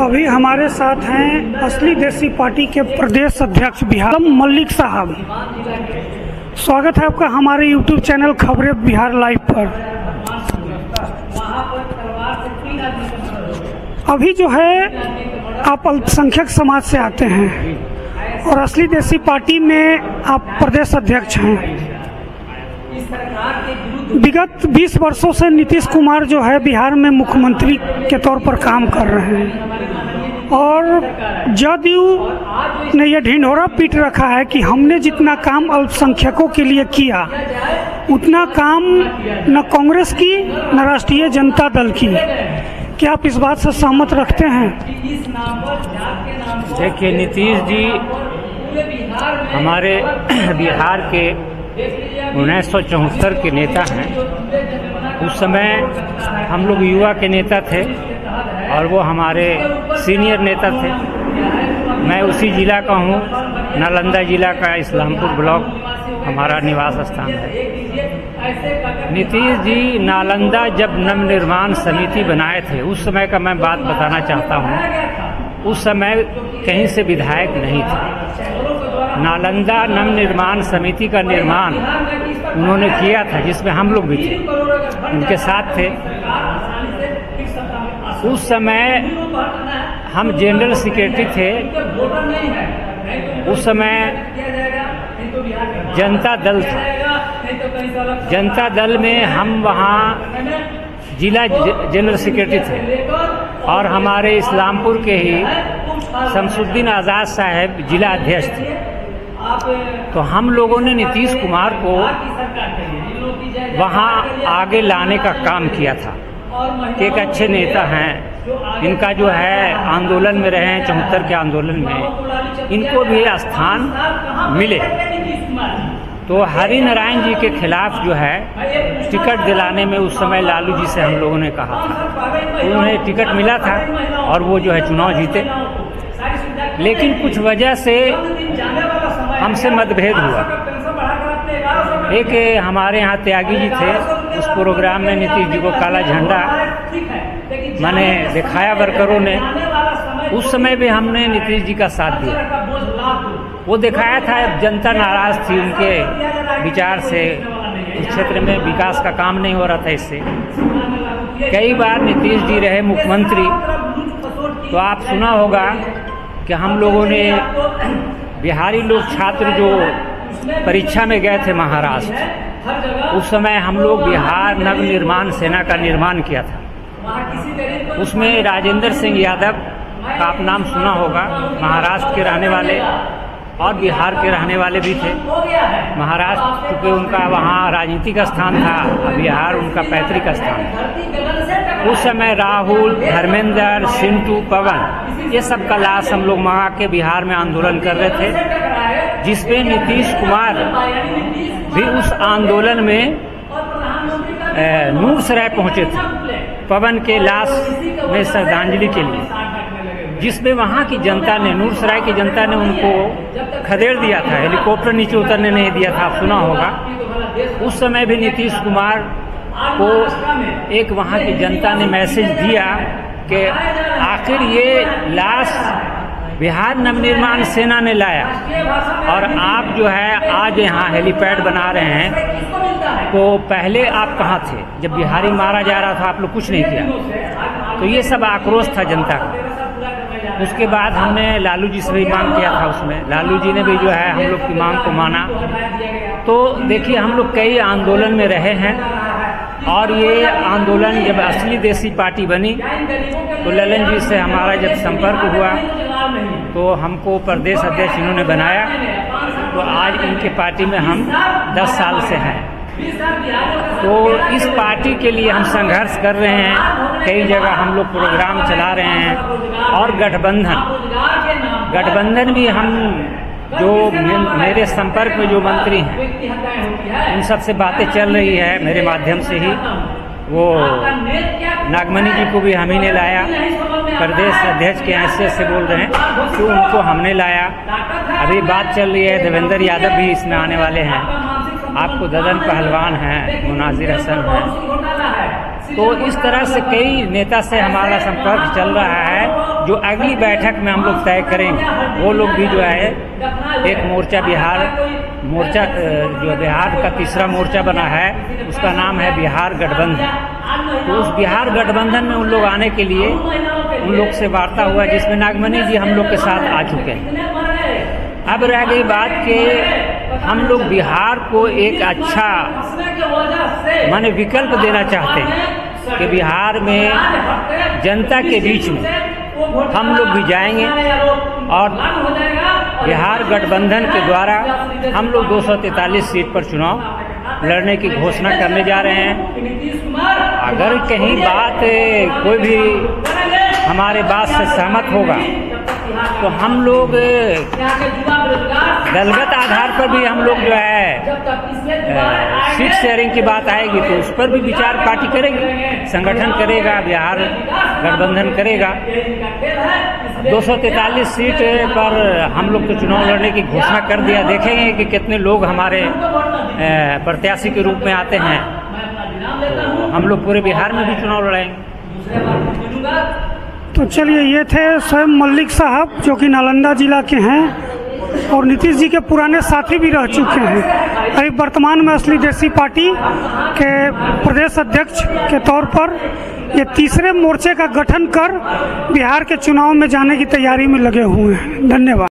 अभी हमारे साथ हैं असली देसी पार्टी के प्रदेश अध्यक्ष बिहार मल्लिक साहब। स्वागत है आपका हमारे यूट्यूब चैनल खबरें बिहार लाइव पर। अभी जो है आप अल्पसंख्यक समाज से आते हैं और असली देसी पार्टी में आप प्रदेश अध्यक्ष हैं। विगत 20 वर्षों से नीतीश कुमार जो है बिहार में मुख्यमंत्री के तौर पर काम कर रहे हैं और जदयू ने यह ढिंढोरा पीट रखा है कि हमने जितना काम अल्पसंख्यकों के लिए किया उतना काम न कांग्रेस की न राष्ट्रीय जनता दल की। क्या आप इस बात से सहमत रखते हैं? देखिए, नीतीश जी हमारे बिहार के 1974 के नेता हैं। उस समय हम लोग युवा के नेता थे और वो हमारे सीनियर नेता थे। मैं उसी जिला का हूँ, नालंदा जिला का इस्लामपुर ब्लॉक हमारा निवास स्थान है। नीतीश जी नालंदा जब नवनिर्माण समिति बनाए थे उस समय का मैं बात बताना चाहता हूँ। उस समय कहीं से विधायक नहीं थे। नालंदा नवनिर्माण समिति का निर्माण उन्होंने किया था, जिसमें हम लोग भी थे, उनके साथ थे। उस समय हम जनरल सेक्रेटरी थे। उस समय जनता दल था। जनता दल में हम वहाँ जिला जनरल सेक्रेटरी थे और हमारे इस्लामपुर के ही शमसुद्दीन आज़ाद साहब जिला अध्यक्ष थे। तो हम लोगों ने नीतीश कुमार को वहाँ आगे लाने का काम किया था कि एक अच्छे नेता हैं, इनका जो है आंदोलन में रहे हैं, 74 के आंदोलन में इनको भी स्थान मिले। तो हरि नारायण जी के खिलाफ जो है टिकट दिलाने में उस समय लालू जी से हम लोगों ने कहा था। उन्हें टिकट मिला था और वो जो है चुनाव जीते, लेकिन कुछ वजह से हमसे मतभेद हुआ। एक हमारे यहाँ त्यागी जी थे, उस प्रोग्राम में नीतीश जी को काला झंडा मैंने दिखाया वर्करों ने। उस समय भी हमने नीतीश जी का साथ दिया। वो दिखाया था, जनता नाराज थी उनके विचार से। इस क्षेत्र में विकास का काम नहीं हो रहा था। इससे कई बार नीतीश जी रहे मुख्यमंत्री, तो आप सुना होगा कि हम लोगों ने बिहारी लोग छात्र जो परीक्षा में गए थे महाराष्ट्र, उस समय हम लोग बिहार नवनिर्माण सेना का निर्माण किया था। उसमें राजेंद्र सिंह यादव का आप नाम सुना होगा, महाराष्ट्र के रहने वाले और बिहार के रहने वाले भी थे। महाराष्ट्र क्योंकि उनका वहाँ राजनीतिक स्थान था, बिहार उनका पैतृक स्थान था। उस समय राहुल, धर्मेंद्र, सिंटू, पवन, ये सब का लाश हम लोग मंगा के बिहार में आंदोलन कर रहे थे, जिसमें नीतीश कुमार भी उस आंदोलन में नूरसराय पहुंचे थे पवन के लाश में श्रद्धांजलि के लिए, जिसमें वहाँ की जनता ने, नूरसराय की जनता ने उनको खदेड़ दिया था, हेलीकॉप्टर नीचे उतरने नहीं दिया था, आप सुना होगा। उस समय भी नीतीश कुमार को एक वहाँ की जनता ने मैसेज दिया कि आखिर ये लाश बिहार नवनिर्माण सेना ने लाया और आप जो है आज यहाँ हेलीपैड बना रहे हैं, तो पहले आप कहाँ थे? जब बिहारी मारा जा रहा था आप लोग कुछ नहीं किया। तो ये सब आक्रोश था जनता का। उसके बाद हमने लालू जी से भी मांग किया था। उसमें लालू जी ने भी जो है हम लोग की मांग को माना। तो देखिए, हम लोग कई आंदोलन में रहे हैं और ये आंदोलन जब असली देसी पार्टी बनी तो ललन जी से हमारा जब संपर्क हुआ तो हमको प्रदेश अध्यक्ष इन्होंने बनाया। तो आज इनके पार्टी में हम 10 साल से हैं। तो इस पार्टी के लिए हम संघर्ष कर रहे हैं, कई जगह हम लोग प्रोग्राम चला रहे हैं। और गठबंधन भी हम जो मेरे संपर्क में जो मंत्री हैं उन सब से बातें चल रही है मेरे माध्यम से ही। वो नागमणि जी को भी हम ही ने लाया, प्रदेश अध्यक्ष के हैसियत से बोल रहे हैं कि उनको हमने लाया। अभी बात चल रही है, देवेंद्र यादव भी इसमें आने वाले हैं। आपको ददन पहलवान हैं, मुनाजिर हसन हैं, तो इस तरह से कई नेता से हमारा संपर्क चल रहा है, जो अगली बैठक में हम लोग तय करेंगे। वो लोग भी जो है एक मोर्चा जो बिहार का तीसरा मोर्चा बना है, उसका नाम है बिहार गठबंधन। तो उस बिहार गठबंधन में उन लोग आने के लिए उन लोग से वार्ता हुआ, जिसमें नागमणि जी हम लोग के साथ आ चुके हैं। अब रह गई बात कि हम लोग बिहार को एक अच्छा माने विकल्प देना चाहते हैं कि बिहार में जनता के बीच में हम लोग भी जाएंगे और बिहार गठबंधन के द्वारा हम लोग 243 सीट पर चुनाव लड़ने की घोषणा करने जा रहे हैं। अगर कहीं बात कोई भी हमारे बात से सहमत होगा तो हम लोग दलगत आधार पर भी हम लोग जो है सीट शेयरिंग की बात आएगी तो उस पर भी विचार पार्टी करेगी, संगठन करेगा, बिहार गठबंधन करेगा। 243 सीट पर हम लोग तो चुनाव लड़ने की घोषणा कर दिया। देखेंगे कि कितने लोग हमारे प्रत्याशी के रूप में आते हैं। तो हम लोग पूरे बिहार में भी चुनाव लड़ाएंगे। तो चलिए, ये थे स्वयं मल्लिक साहब, जो कि नालंदा जिला के हैं और नीतीश जी के पुराने साथी भी रह चुके हैं। अभी वर्तमान में असली देशी पार्टी के प्रदेश अध्यक्ष के तौर पर ये तीसरे मोर्चे का गठन कर बिहार के चुनाव में जाने की तैयारी में लगे हुए हैं। धन्यवाद।